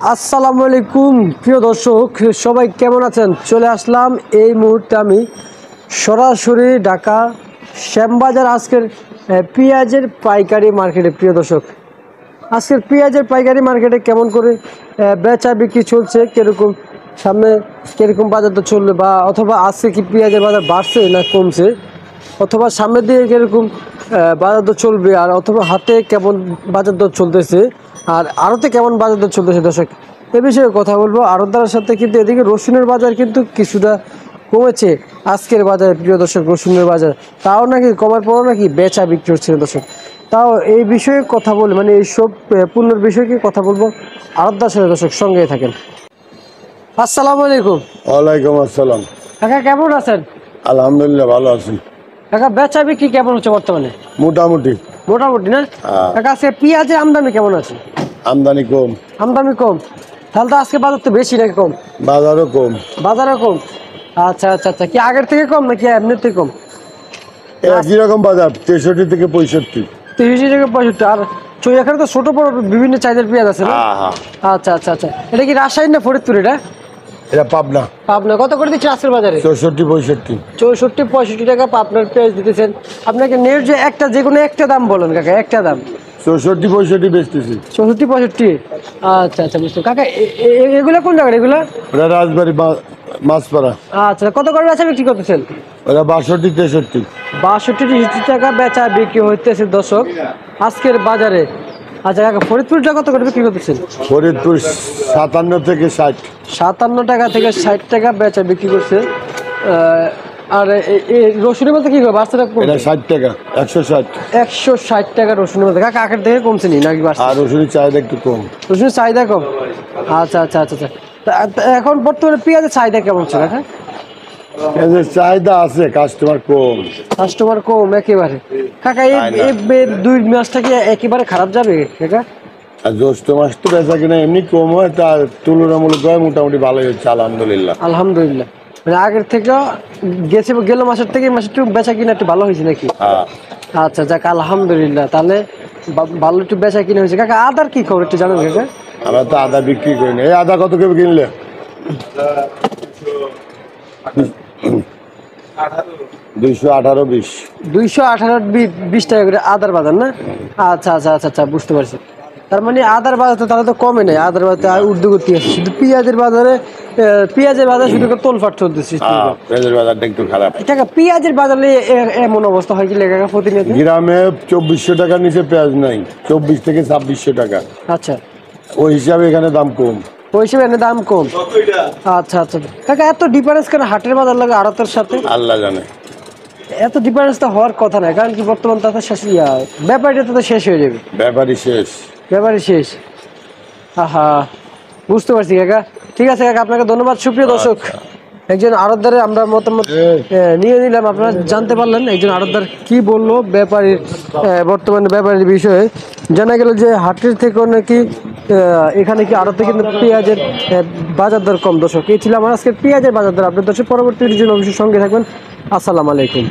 আসসালামু আলাইকুম প্রিয় দর্শক, সবাই কেমন আছেন? চলে আসলাম এই মুহূর্তে আমি সরাসরি ঢাকা শ্যামবাজার আজকের পেঁয়াজের পাইকারি মার্কেটে। প্রিয় দর্শক, আজকের পেঁয়াজের পাইকারি মার্কেটে কেমন করে বেচা বিক্রি চলছে, কীরকম সামনে কীরকম বাজার দর চলবে, বা অথবা আজকে কি পেঁয়াজের বাজার বাড়ছে না কমছে, অথবা সামনের দিকে কীরকম বাজার দর চলবে, আর অথবা হাতে কেমন বাজার দর চলতেছে, আর আড়তে কেমন বাজার দর চলতেছে দর্শক, এ বিষয়ে কথা বলবো আড়তদারের সাথে। কিন্তু এদিকে রসুনের বাজার কিন্তু কিছুটা কমেছে আজকের বাজারে। প্রিয় দর্শক, রসুনের বাজার তাও নাকি কমার পরও নাকি বেচা বিক্রি হচ্ছে দর্শক। তাও এই বিষয়ে কথা বলে, মানে এইসব পণ্যের বিষয়ে কি কথা বলবো আড়তদার সাথে। দর্শক সঙ্গেই থাকেন। আসসালামু আলাইকুম। ওয়ালাইকুম আসসালাম। কাকা কেমন আছেন? আলহামদুলিল্লাহ ভালো আছি। কাকা বেচা বিক্রি কেমন হচ্ছে বর্তমানে? মোটামুটি মোটামুটি না কাকা? আজকে পেঁয়াজের আমদানি কেমন আছে? আমদানি কম। আমদানি কম? তাহলে তো আজকে বাজার তো বেশি নাকি কম? বাজারও কম। বাজারও কম? আচ্ছা আচ্ছা আচ্ছা, কি আগের থেকে কম নাকি এমনির থেকে কম? একই রকম বাজার, 63 থেকে 65। 63 থেকে 65। আর এখানে তো ছোট বড় বিভিন্ন চাহিদার পেঁয়াজ আছে না? হ্যাঁ। আচ্ছা আচ্ছা আচ্ছা, এটা কি রাজশাহী না ফরিদপুর? এটা পাবনা। পাবনা। কত করে দিচ্ছে আজকের বাজারে? 64 65। 64 65 টাকা আপনার পেঁয়াজ দিতেছেন। আপনাকে নেট যে একটা, যে কোনো একটা দাম বলেন কাকা, একটা দাম। 64 65 বেচতেছি। 64 65। আচ্ছা আচ্ছা, বুঝতে কাকা। এগুলো কোন জায়গায় এগুলো? ওরা রাজবাড়ি মাছপাড়া। আচ্ছা, কত করে বেচা বিক্রি করতেছেন? ওরা 62 63। 62 63 টাকা বেচা বিক্রি হইতেছে দর্শক আজকের বাজারে। আচ্ছা কাকা, ফরিদপুরটা কত করে বিক্রি করতেছেন? ফরিদপুর 57 থেকে 60। 57 টাকা থেকে 60 টাকা বেচা বিক্রি করছে। আর রসুনের মধ্যে কি করে বাড়ছে? এটা 60 টাকা, 160। 160 টাকা রসুনের মধ্যে। কাকা আগের থেকে কমছে নি নাকি বাড়ছে? আর রসুনের চাহিদা একটু কম। রসুনের চাহিদা কম? আচ্ছা আচ্ছা আচ্ছা আচ্ছা। এখন বর্তমানে পেঁয়াজের চাহিদা কেমন ছিল কাকা? এদের চাহিদা আছে, কাস্টমার কম। কাস্টমার কম একেবারে? কাকা এই 2 মাসটা কি একেবারে খারাপ যাবে কাকা? আর জ্যৈষ্ঠ মাস তো বেচা কিনা এমনি কম হয়, তার তুলনামূলক মোটামুটি ভালোই হচ্ছে আলহামদুলিল্লাহ। আলহামদুলিল্লাহ, মানে আগের থেকে গেল মাসের থেকে এই মাসে একটু বেচা কিনা একটু ভালো হয়েছে নাকি? হ্যাঁ। আচ্ছা যাক, আলহামদুলিল্লাহ। তাহলে ভালো একটু বেচা কিনা হয়েছে। কাকা আদার কি খবর একটু জানেন কাকা? আমরা তো আদা বিক্রি করি না। এই আদা কত করে কিনলে? 218 20। 218 20 টাকা করে আদার বাজার না? আচ্ছা আচ্ছা আচ্ছা আচ্ছা, বুঝতে পারছি। তার মানে আদার বাজার তো তাহলে তো কমে নেই, আদার বাজার ঊর্ধ্বগতি আছে। শুধু পেঁয়াজের বাজারে, পেঁয়াজের বাজার শুধু তোলফাট চলতেছে। পেঁয়াজের বাজারটা একটু খারাপ। কাকা পেঁয়াজের বাজারে এমন অবস্থা হয় কি কাকা প্রতিনিয়ত? গ্রামে 2400 টাকার নিচে পেঁয়াজ নাই, 24 থেকে 2600 টাকা। আচ্ছা, ওই হিসাবে এখানে দাম কম। ওই হিসেবে এনে দাম কম? আচ্ছা আচ্ছা কাকা, এত ডিফারেন্স কেন হাটের বাজার লাগে আড়তের সাথে? আল্লাহ জানে। এত ডিফারেন্স তো হওয়ার কথা না, কারণ কি বর্তমান তাতে শেষ, ব্যাপারটা তো শেষ হয়ে যাবে। ব্যাপারই শেষ। ব্যাপারই শেষ। আহা, বুঝতে পারছি কাকা। ঠিক আছে কাকা, আপনাকে ধন্যবাদ। সুপ্রিয় দর্শক, একজন আড়তদারে আমরা মতামত নিয়ে নিলাম। আপনারা জানতে পারলেন একজন আড়তদার কি বললো ব্যাপারীর, বর্তমানে ব্যাপারীর বিষয়ে। জানা গেল যে হাটের থেকেও নাকি এখানে কি আড়তে কিন্তু পেঁয়াজের বাজার দর কম। দর্শক, এই ছিল আমার আজকে পেঁয়াজের বাজার দর। আপনার দর্শক পরবর্তী জন্য অবশ্যই সঙ্গে থাকবেন। আসসালামু আলাইকুম।